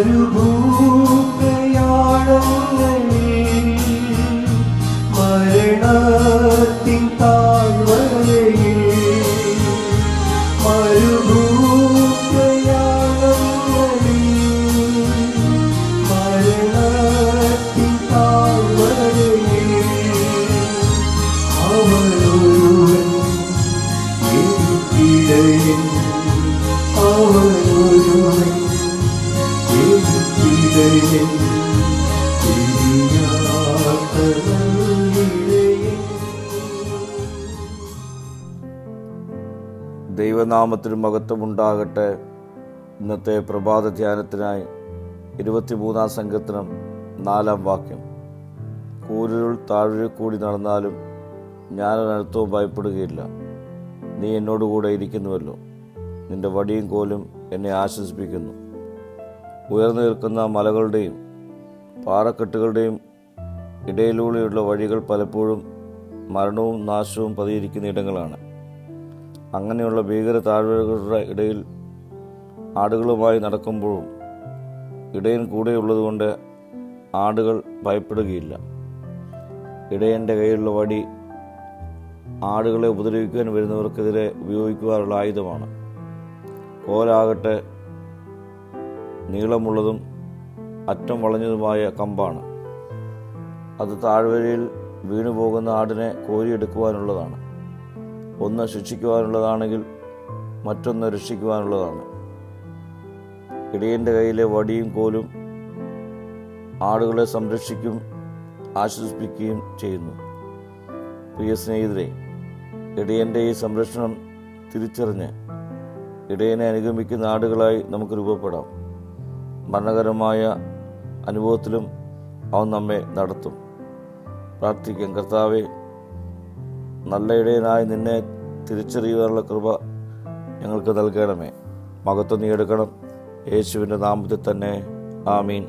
മരുഭൂപ്രയാണങ്ങളിൽ മരണത്തിൻ താഴ്വരയിൽ മരുഭൂപ്രയാണങ്ങളിൽ മരണത്തിൻ താഴ്വരയിൽ അവനൊരുവൻ എനിക്കിടയൻ അവനൊരുവൻ എനിക്കിടയൻ ദൈവനാമത്തിന് മഹത്വമുണ്ടാകട്ടെ. ഇന്നത്തെ പ്രഭാത ധ്യാനത്തിനായി 23-ാം സങ്കീർത്തനം 4-ാം വാക്യം. കൂരിരുൾ താഴ്വരയിൽ കൂടി നടന്നാലും ഞാനൊരനർത്ഥവും ഭയപ്പെടുകയില്ല. നീ എന്നോടുകൂടെ ഇരിക്കുന്നുവല്ലോ. നിന്റെ വടിയും കോലും എന്നെ ആശ്വസിപ്പിക്കുന്നു. ഉയർന്നു നിൽക്കുന്ന മലകളുടെയും പാറക്കെട്ടുകളുടെയും ഇടയിലൂടെയുള്ള വഴികൾ പലപ്പോഴും മരണവും നാശവും പതിയിരിക്കുന്ന ഇടങ്ങളാണ്. അങ്ങനെയുള്ള ഭീകര താഴ്വരകളുടെ ഇടയിൽ ആടുകളുമായി നടക്കുമ്പോഴും ഇടയൻ കൂടെയുള്ളതുകൊണ്ട് ആടുകൾ ഭയപ്പെടുകയില്ല. ഇടയൻ്റെ കയ്യിലുള്ള വടി ആടുകളെ ഉപദ്രവിക്കാൻ വരുന്നവർക്കെതിരെ ഉപയോഗിക്കുവാനുള്ള ആയുധമാണ്. കോലാകട്ടെ നീളമുള്ളതും അറ്റം വളഞ്ഞതുമായ കമ്പാണ്. അത് താഴ്വരയിൽ വീണുപോകുന്ന ആടിനെ കോരിയെടുക്കുവാനുള്ളതാണ്. ഒന്ന് ശിക്ഷിക്കുവാനുള്ളതാണെങ്കിൽ മറ്റൊന്ന് രക്ഷിക്കുവാനുള്ളതാണ്. ഇടയൻ്റെ കയ്യിലെ വടിയും കോലും ആടുകളെ സംരക്ഷിക്കും ആശ്വസിപ്പിക്കുകയും ചെയ്യുന്നു. പ്രിയ സ്നേഹിതരെ, ഇടയൻ്റെ ഈ സംരക്ഷണം തിരിച്ചറിഞ്ഞ് ഇടയനെ അനുഗമിക്കുന്ന ആടുകളായി നമുക്ക് രൂപപ്പെടാം. മരണകരമായ അനുഭവത്തിലും അവൻ നമ്മെ നടത്തും. പ്രാർത്ഥിക്കാം. കർത്താവേ, നല്ല ഇടയനായി നിന്നെ തിരിച്ചറിയുവാനുള്ള കൃപ ഞങ്ങൾക്ക് നൽകണമേ. മഹത്വം നീ എടുക്കണം. യേശുവിൻ്റെ നാമത്തിൽ തന്നെ. ആമീൻ.